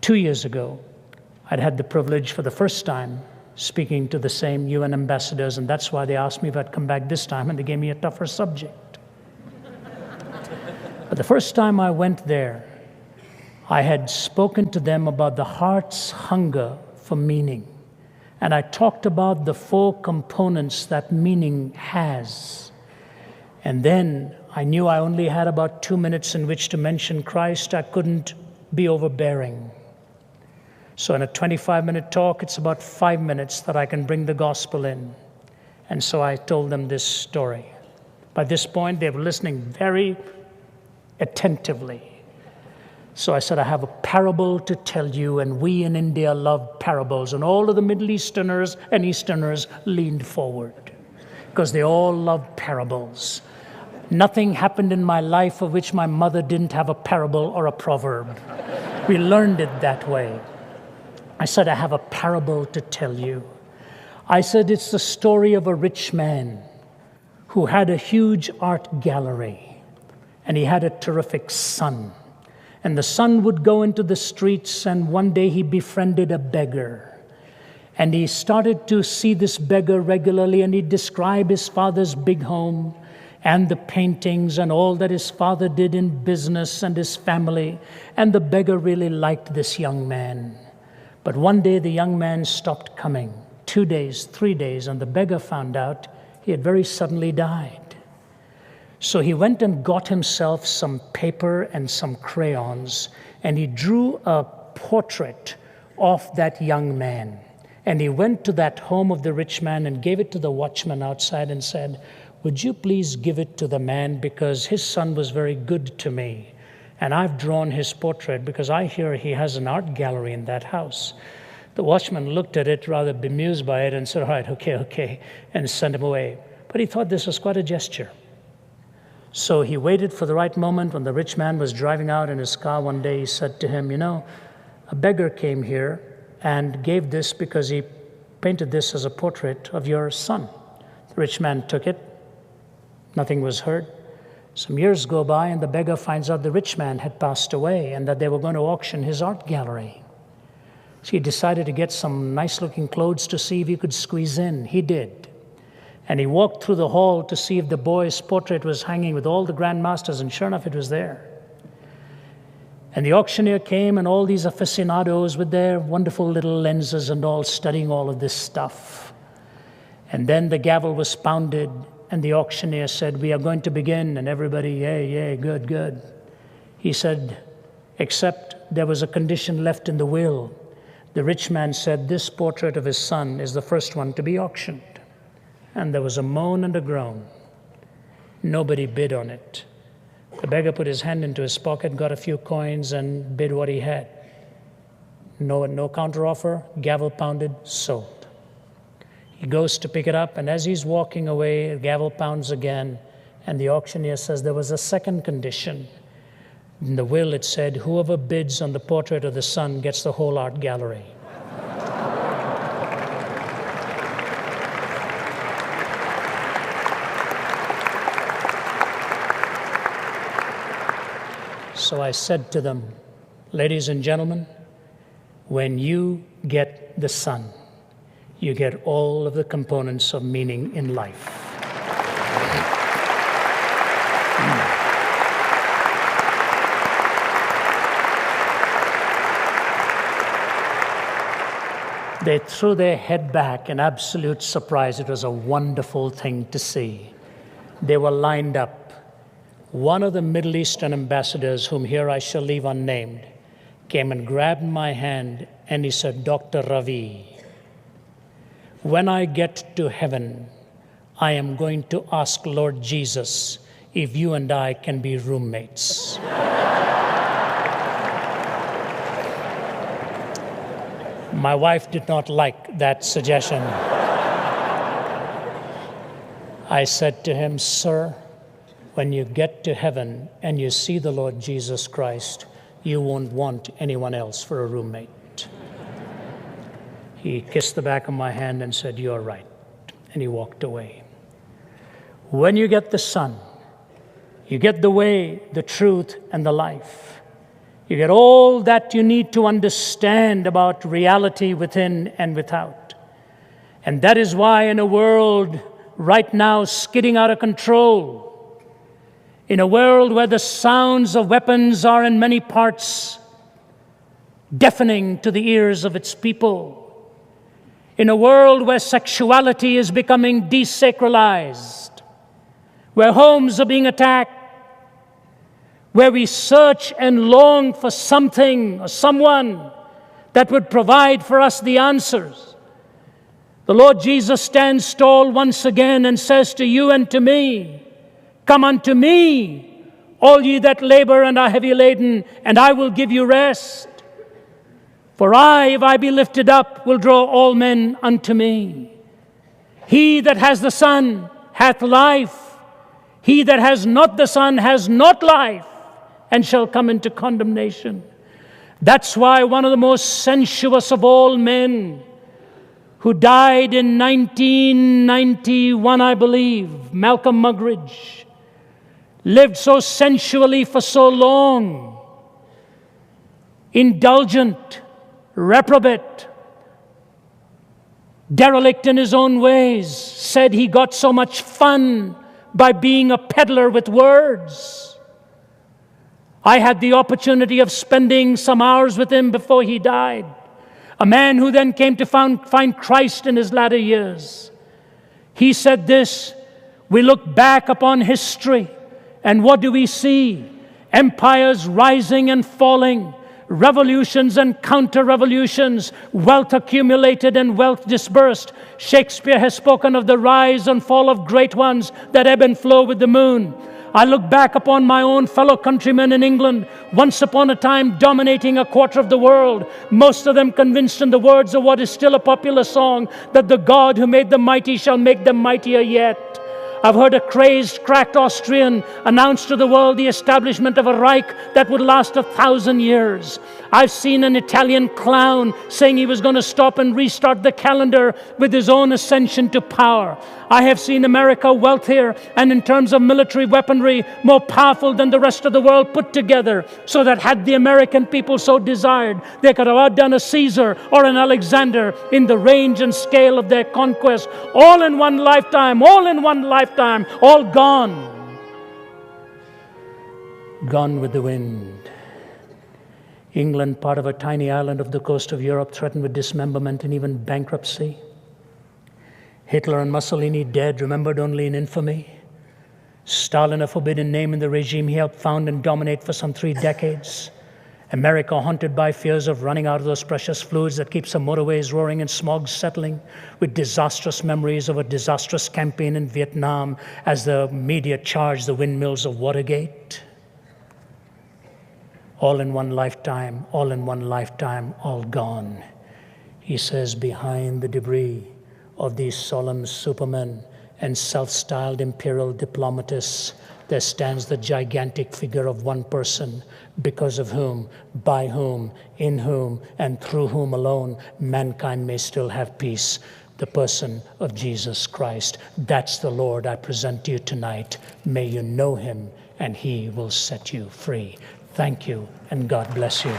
2 years ago, I'd had the privilege for the first time speaking to the same UN ambassadors, and that's why they asked me if I'd come back this time, and they gave me a tougher subject. But the first time I went there, I had spoken to them about the heart's hunger for meaning. And I talked about the 4 components that meaning has. And then I knew I only had about 2 minutes in which to mention Christ. I couldn't be overbearing. So in a 25-minute talk, it's about 5 minutes that I can bring the gospel in. And so I told them this story. By this point, they were listening very attentively. So I said, I have a parable to tell you, and we in India love parables. And all of the Middle Easterners and Easterners leaned forward because they all love parables. Nothing happened in my life of which my mother didn't have a parable or a proverb. We learned it that way. I said, I have a parable to tell you. I said, it's the story of a rich man who had a huge art gallery, and he had a terrific son. And the son would go into the streets, and one day he befriended a beggar. And he started to see this beggar regularly, and he'd describe his father's big home and the paintings and all that his father did in business and his family. And the beggar really liked this young man. But one day the young man stopped coming. 2 days, 3 days, and the beggar found out he had very suddenly died. So he went and got himself some paper and some crayons, and he drew a portrait of that young man. And he went to that home of the rich man and gave it to the watchman outside and said, would you please give it to the man, because his son was very good to me. And I've drawn his portrait because I hear he has an art gallery in that house. The watchman looked at it rather bemused by it and said, all right, okay, and sent him away. But he thought this was quite a gesture. So he waited for the right moment. When the rich man was driving out in his car one day, he said to him, a beggar came here and gave this because he painted this as a portrait of your son. The rich man took it. Nothing was heard. Some years go by, and the beggar finds out the rich man had passed away and that they were going to auction his art gallery. So he decided to get some nice-looking clothes to see if he could squeeze in. He did. And he walked through the hall to see if the boy's portrait was hanging with all the grandmasters, and sure enough, it was there. And the auctioneer came, and all these aficionados with their wonderful little lenses and all studying all of this stuff. And then the gavel was pounded, and the auctioneer said, we are going to begin, and everybody, yay, good. He said, except there was a condition left in the will. The rich man said, this portrait of his son is the first one to be auctioned. And there was a moan and a groan. Nobody bid on it. The beggar put his hand into his pocket, got a few coins, and bid what he had. No counteroffer, gavel pounded, sold. He goes to pick it up, and as he's walking away, the gavel pounds again, and the auctioneer says there was a second condition. In the will it said, whoever bids on the portrait of the son gets the whole art gallery. So I said to them, ladies and gentlemen, when you get the Son, you get all of the components of meaning in life. They threw their head back in absolute surprise. It was a wonderful thing to see. They were lined up. One of the Middle Eastern ambassadors, whom here I shall leave unnamed, came and grabbed my hand and he said, Dr. Ravi, when I get to heaven, I am going to ask Lord Jesus if you and I can be roommates. My wife did not like that suggestion. I said to him, sir, when you get to heaven and you see the Lord Jesus Christ, you won't want anyone else for a roommate. He kissed the back of my hand and said, you're right. And he walked away. When you get the Son, you get the way, the truth, and the life. You get all that you need to understand about reality within and without. And that is why in a world right now skidding out of control, in a world where the sounds of weapons are in many parts deafening to the ears of its people, in a world where sexuality is becoming desacralized, where homes are being attacked, where we search and long for something or someone that would provide for us the answers, the Lord Jesus stands tall once again and says to you and to me, "Come unto me, all ye that labor and are heavy laden, and I will give you rest. For I, if I be lifted up, will draw all men unto me. He that has the Son hath life. He that has not the Son has not life, and shall come into condemnation." That's why one of the most sensuous of all men, who died in 1991, I believe, Malcolm Muggeridge, lived so sensually for so long, indulgent, reprobate, derelict in his own ways, said he got so much fun by being a peddler with words. I had the opportunity of spending some hours with him before he died, a man who then came to find Christ in his latter years. He said this: we look back upon history, and what do we see? Empires rising and falling, revolutions and counter-revolutions, wealth accumulated and wealth dispersed. Shakespeare has spoken of the rise and fall of great ones that ebb and flow with the moon. I look back upon my own fellow countrymen in England, once upon a time dominating a quarter of the world, most of them convinced in the words of what is still a popular song, that the God who made the mighty shall make them mightier yet. I've heard a crazed, cracked Austrian announce to the world the establishment of a Reich that would last 1,000 years. I've seen an Italian clown saying he was going to stop and restart the calendar with his own ascension to power. I have seen America wealthier and in terms of military weaponry more powerful than the rest of the world put together, so that had the American people so desired, they could have outdone a Caesar or an Alexander in the range and scale of their conquest, all in one lifetime, all gone. Gone with the wind. England, part of a tiny island off the coast of Europe, threatened with dismemberment and even bankruptcy. Hitler and Mussolini dead, remembered only in infamy. Stalin, a forbidden name in the regime he helped found and dominate for some 3 decades. America haunted by fears of running out of those precious fluids that keeps the motorways roaring and smog settling, with disastrous memories of a disastrous campaign in Vietnam as the media charged the windmills of Watergate. All in one lifetime, all gone. He says, behind the debris of these solemn supermen and self-styled imperial diplomatists, there stands the gigantic figure of one person, because of whom, by whom, in whom, and through whom alone mankind may still have peace. The person of Jesus Christ. That's the Lord I present to you tonight. May you know him, and he will set you free. Thank you, and God bless you.